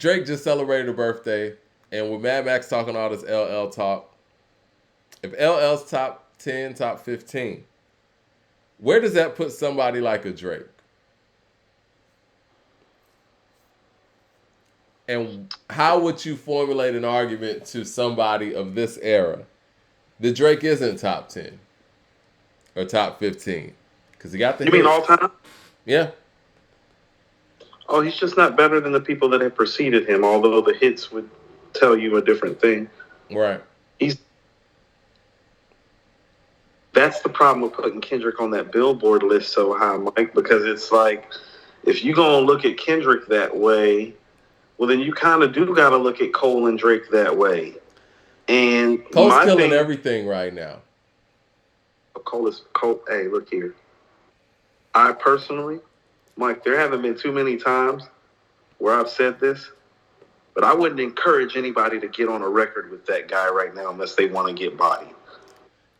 Drake just celebrated a birthday, and with Mad Max talking all this LL talk, if LL's top 10, top 15, where does that put somebody like a Drake? And how would you formulate an argument to somebody of this era that Drake isn't top 10 or top 15? Because he got the You hits. mean all time? Yeah. Oh, he's just not better than the people that have preceded him, although the hits would tell you a different thing. Right. That's the problem with putting Kendrick on that Billboard list so high, Mike, because it's like, if you're going to look at Kendrick that way, well, then you kind of do got to look at Cole and Drake that way. And Cole's killing everything right now. Cole. Hey, look here. I personally, Mike, there haven't been too many times where I've said this, but I wouldn't encourage anybody to get on a record with that guy right now unless they want to get bodied.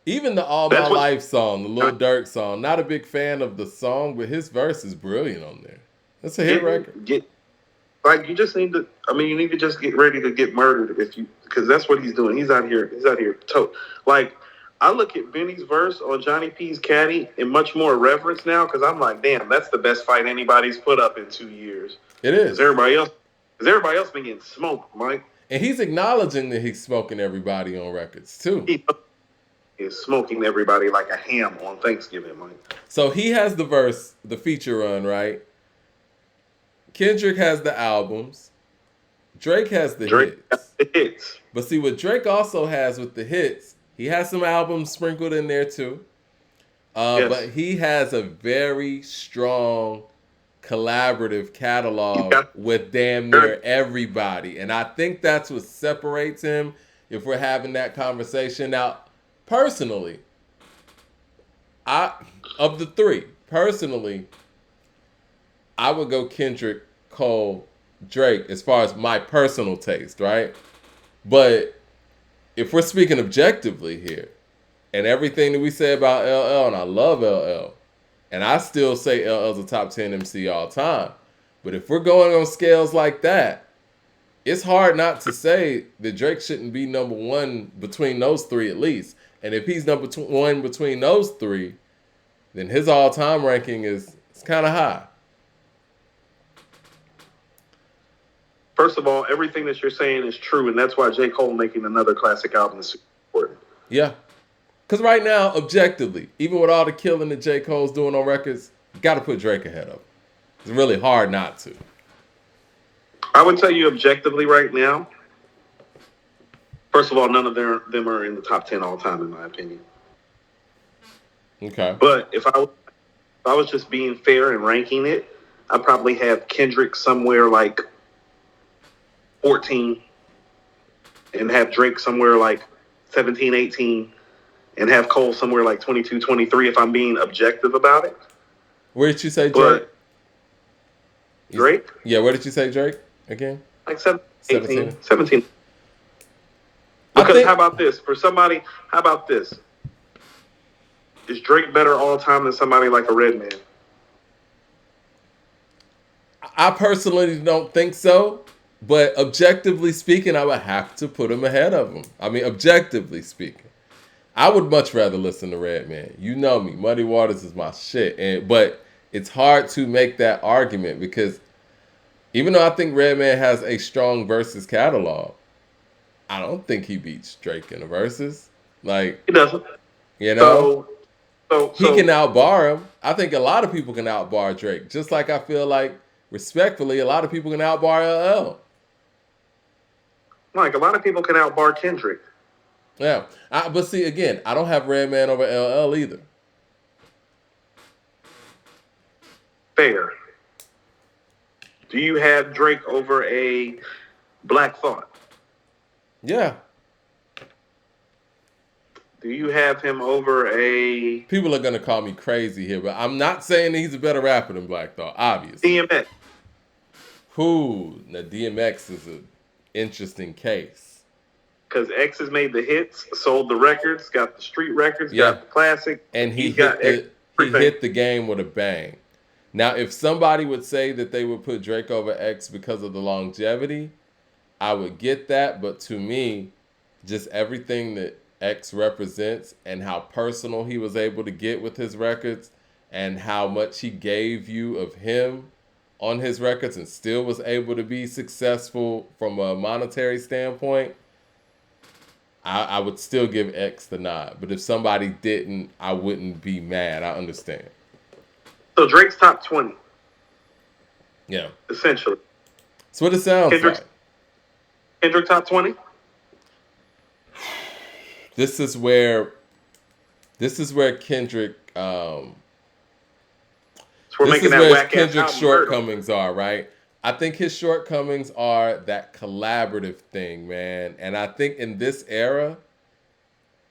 Even the All My Life song, the Lil Durk song, not a big fan of the song, but his verse is brilliant on there. That's a hit record. You just need to. I mean, you need to just get ready to get murdered because that's what he's doing. He's out here. Like, I look at Benny's verse on Johnny P's Caddy in much more reverence now because I'm like, damn, that's the best fight anybody's put up in 2 years. It is. Because everybody else been getting smoked, Mike. And he's acknowledging that he's smoking everybody on records too. He is smoking everybody like a ham on Thanksgiving, Mike. So he has the verse, the feature run, right? Kendrick has the albums. Drake has the hits. But see, what Drake also has with the hits, he has some albums sprinkled in there too. Yes. But he has a very strong collaborative catalog with damn near everybody. And I think that's what separates him if we're having that conversation. Now, personally, of the three, I would go Kendrick, Cole, Drake as far as my personal taste, right? But if we're speaking objectively here, and everything that we say about LL, and I love LL, and I still say LL's a top 10 MC all time, but if we're going on scales like that, it's hard not to say that Drake shouldn't be number one between those three at least. And if he's number one between those three, then his all-time ranking is kind of high. First of all, everything that you're saying is true, and that's why J. Cole making another classic album is super important. Yeah. Because right now, objectively, even with all the killing that J. Cole's doing on records, you got to put Drake ahead of him. It's really hard not to. I would tell you objectively right now, first of all, none of them are in the top 10 all time, in my opinion. Okay. But if I was just being fair and ranking it, I'd probably have Kendrick somewhere like 14 and have Drake somewhere like 17, 18 and have Cole somewhere like 22, 23 if I'm being objective about it. Where did you say Drake? Drake? Yeah, where did you say Drake again? Like 17. Because how about this? How about this? Is Drake better all time than somebody like a Redman? I personally don't think so. But objectively speaking, I would have to put him ahead of him. I mean, objectively speaking. I would much rather listen to Redman. You know me. Muddy Waters is my shit. But it's hard to make that argument because even though I think Redman has a strong versus catalog, I don't think he beats Drake in the verses. Like, he doesn't. You know? He can outbar him. I think a lot of people can outbar Drake. Just like I feel like, respectfully, a lot of people can outbar LL. Like, a lot of people can outbar Kendrick. Yeah. But see, again, I don't have Redman over LL either. Fair. Do you have Drake over a Black Thought? Yeah. Do you have him over a... People are going to call me crazy here, but I'm not saying that he's a better rapper than Black Thought, obviously. DMX. Now DMX is an interesting case. Because X has made the hits, sold the records, got the street records, got the classic. And he hit the game with a bang. Now, if somebody would say that they would put Drake over X because of the longevity, I would get that. But to me, just everything that X represents and how personal he was able to get with his records and how much he gave you of him on his records and still was able to be successful from a monetary standpoint, I would still give X the nod. But if somebody didn't, I wouldn't be mad. I understand. So Drake's top 20, Yeah. essentially. That's what it sounds like. Kendrick top 20? This is where Kendrick this is where Kendrick's shortcomings are, right? I think his shortcomings are that collaborative thing, man. And I think in this era,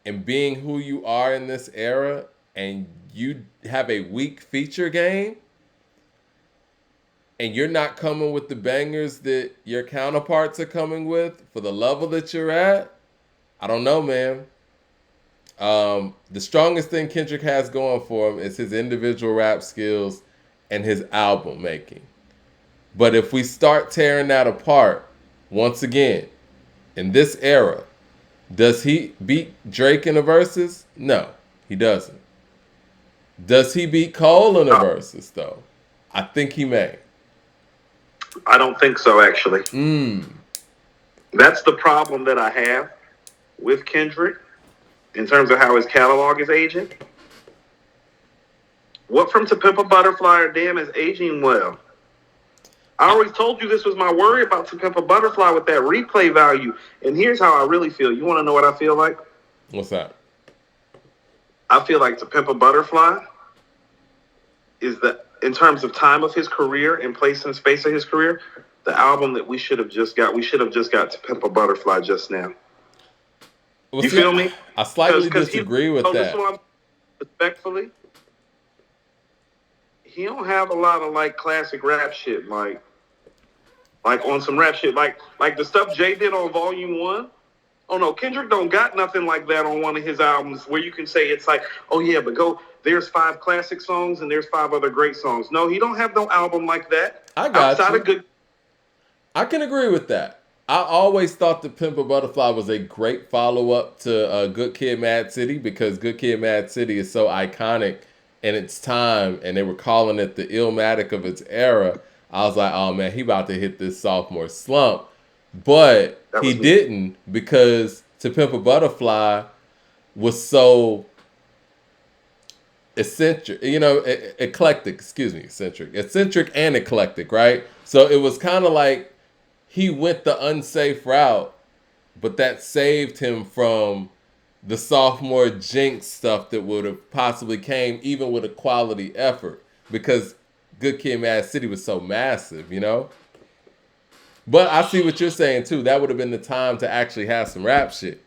and being who you are in this era, and you have a weak feature game, and you're not coming with the bangers that your counterparts are coming with for the level that you're at, I don't know, man. The strongest thing Kendrick has going for him is his individual rap skills and his album making. But if we start tearing that apart, once again, in this era, does he beat Drake in the verses? No, he doesn't. Does he beat Cole in the verses, though? I think he may. I don't think so, actually. That's the problem that I have with Kendrick in terms of how his catalog is aging. What from To Pimp a Butterfly or Damn is aging well. I always told you this was my worry about To Pimp a Butterfly with that replay value. And here's how I really feel. You want to know what I feel like? What's that? I feel like To Pimp a Butterfly is the, in terms of time of his career and place and space of his career, the album that we should have just got. We should have just got To Pimp a Butterfly just now. Well, you feel me? I slightly disagree with that. This one, respectfully, he don't have a lot of like classic rap shit, like on some rap shit, like the stuff Jay did on Volume 1. Oh no, Kendrick don't got nothing like that on one of his albums where you can say it's like, oh yeah, but there's 5 classic songs and there's 5 other great songs. No, he don't have no album like that. I got you. I can agree with that. I always thought that Pimp a Butterfly was a great follow-up to Good Kid, Mad City, because Good Kid, Mad City is so iconic in its time, and they were calling it the Illmatic of its era. I was like, oh man, he about to hit this sophomore slump. But he didn't, because To Pimp a Butterfly was so eccentric and eclectic, right? So it was kind of like he went the unsafe route, but that saved him from the sophomore jinx stuff that would have possibly came even with a quality effort, because Good Kid, Mad City was so massive, you know? But I see what you're saying too. That would have been the time to actually have some rap shit.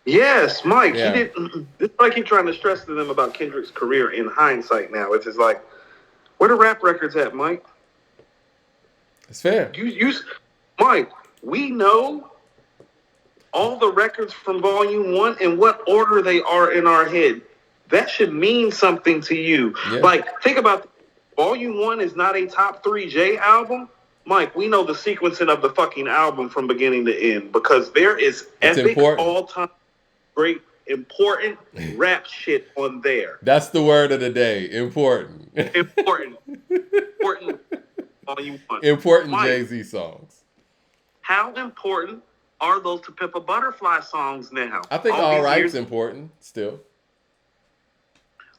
Yes, Mike. Yeah. He did. It's like he's trying to stress to them about Kendrick's career in hindsight now. It's just like, where the rap records at, Mike? It's fair. Mike, we know all the records from Volume 1 and what order they are in our head. That should mean something to you. Yeah. Like, think about Volume 1 is not a top 3 J album. Mike, we know the sequencing of the fucking album from beginning to end, because there is epic, all-time, great, important rap shit on there. That's the word of the day. Important. Important. Volume 1. Important Mike, Jay-Z songs. How important are those To Pimp a Butterfly songs now? I think All Right's important still.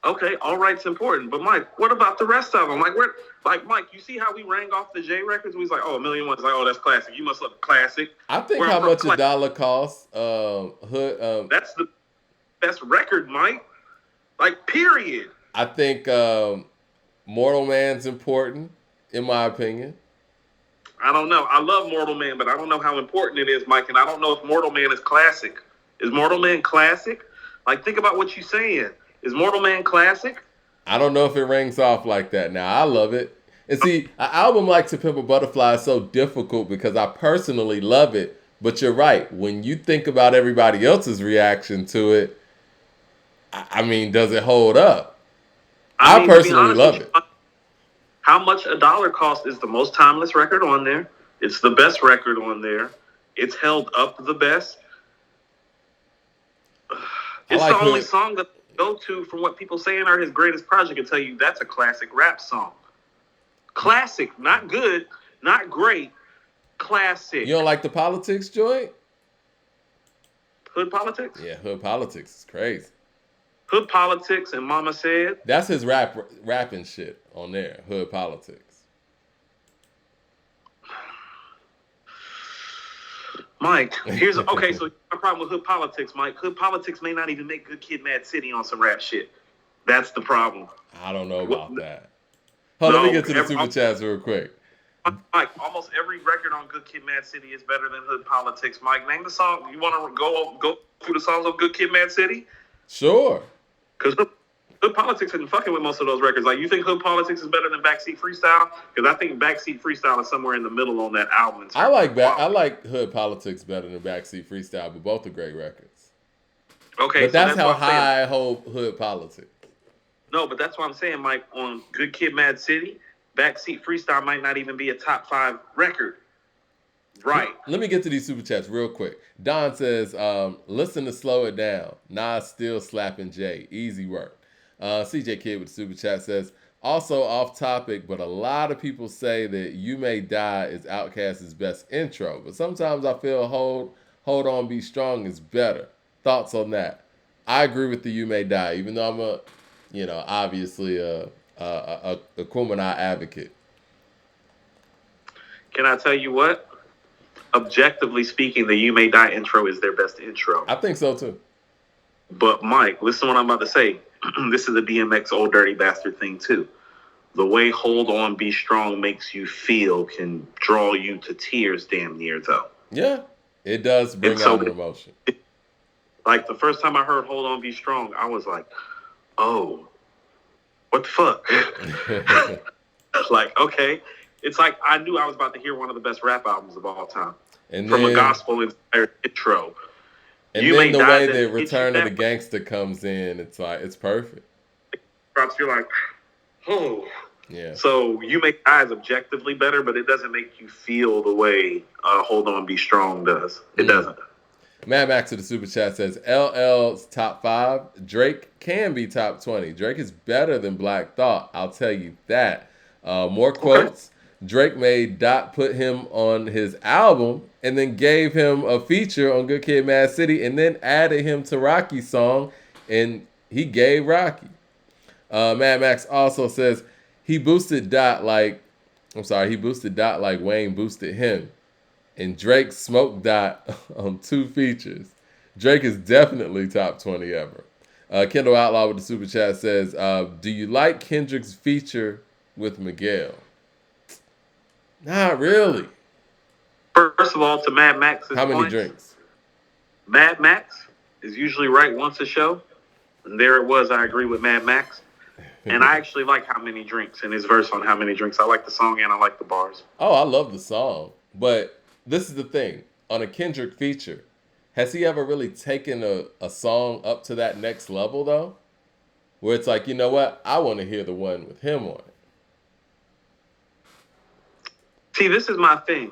Okay, All Right's important. But Mike, what about the rest of them? Mike, you see how we rang off the J records? We was like, oh, 1,000,001. Like, oh, that's classic. You must love classic. I think how much a dollar costs. Hood. That's the best record, Mike. Like, period. I think Mortal Man's important, in my opinion. I don't know. I love Mortal Man, but I don't know how important it is, Mike. And I don't know if Mortal Man is classic. Is Mortal Man classic? Like, think about what you're saying. Is Mortal Man classic? I don't know if it rings off like that now. I love it. And see, an album like To Pimp a Butterfly is so difficult because I personally love it. But you're right. When you think about everybody else's reaction to it, I mean, does it hold up? I personally love it. How Much a Dollar Cost is the most timeless record on there. It's the best record on there. It's held up the best. It's like the only Hood. song that I go to from what people saying are his greatest project and tell you that's a classic rap song. Classic, not good, not great. Classic. You don't like the Politics joint? Hood Politics? Yeah, Hood Politics is crazy. Hood Politics and Mama Said. That's his rapping shit on there. Hood Politics. Mike, here's okay. So my problem with Hood Politics, Mike. Hood Politics may not even make Good Kid, Mad City on some rap shit. That's the problem. I don't know about that. Hold on, let me get to the super chats real quick. Mike, almost every record on Good Kid, Mad City is better than Hood Politics. Mike, name the song. You want to go through the songs of Good Kid, Mad City? Sure. Because Hood Politics isn't fucking with most of those records. Like, you think Hood Politics is better than Backseat Freestyle? Because I think Backseat Freestyle is somewhere in the middle on that album. I like Hood Politics better than Backseat Freestyle, but both are great records. Okay, but that's how high I hold Hood Politics. No, but that's what I'm saying, Mike. On Good Kid, Mad City, Backseat Freestyle might not even be a top 5 record. Right. Let me get to these super chats real quick. Don says, listen to Slow It Down. Nas still slapping Jay. Easy work. CJ Kid with the super chat says, also off topic, but a lot of people say that You May Die is Outkast's best intro. But sometimes I feel Hold On Be Strong is better. Thoughts on that? I agree with the You May Die, even though I'm obviously a Kumina advocate. Can I tell you what? Objectively speaking, the You May Die intro is their best intro. I think so too. But Mike, listen to what I'm about to say. This is a DMX Old Dirty Bastard thing too. The way Hold On Be Strong makes you feel can draw you to tears damn near though. Yeah, it does bring out an emotion. Like the first time I heard Hold On Be Strong, I was like, oh, what the fuck? Like, okay. It's like I knew I was about to hear one of the best rap albums of all time. And from then, a gospel-inspired intro. And then the way that Return of the Gangster comes in, it's like, it's perfect. You're like, oh. Yeah. So You May Die is objectively better, but it doesn't make you feel the way Hold On Be Strong does. It doesn't. Mad Max to the super chat says, LL's top 5. Drake can be top 20. Drake is better than Black Thought. I'll tell you that. More quotes. Okay. Drake made Dot put him on his album and then gave him a feature on Good Kid, Mad City and then added him to Rocky's song and he gave Rocky. Mad Max also says he boosted Dot like Wayne boosted him. And Drake smoked Dot on 2 features. Drake is definitely top 20 ever. Kendall Outlaw with the super chat says, do you like Kendrick's feature with Miguel? Not really. First of all, to Mad Max's How many drinks? Mad Max is usually right once a show. And there it was. I agree with Mad Max. And I actually like How Many Drinks and his verse on How Many Drinks. I like the song and I like the bars. Oh, I love the song. But this is the thing. On a Kendrick feature, has he ever really taken a song up to that next level, though? Where it's like, you know what? I want to hear the one with him on it. See, this is my thing.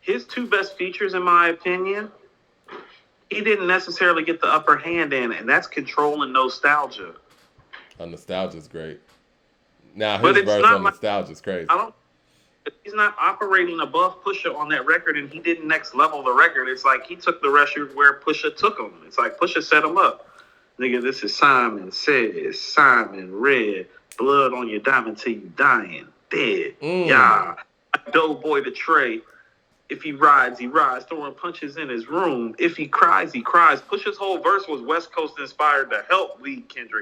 His 2 best features, in my opinion, he didn't necessarily get the upper hand in, and that's Control and Nostalgia. Nostalgia's great. Now, his verse on Nostalgia's crazy. He's not operating above Pusha on that record, and he didn't next level the record. It's like he took the record where Pusha took him. It's like Pusha set him up. Nigga, this is Simon Says, Simon Red, blood on your diamond till you dying, dead. Yeah. Doughboy the Trey. If he rides, throwing punches in his room. If he cries, he cries. Pusha's whole verse was West Coast inspired to help lead Kendrick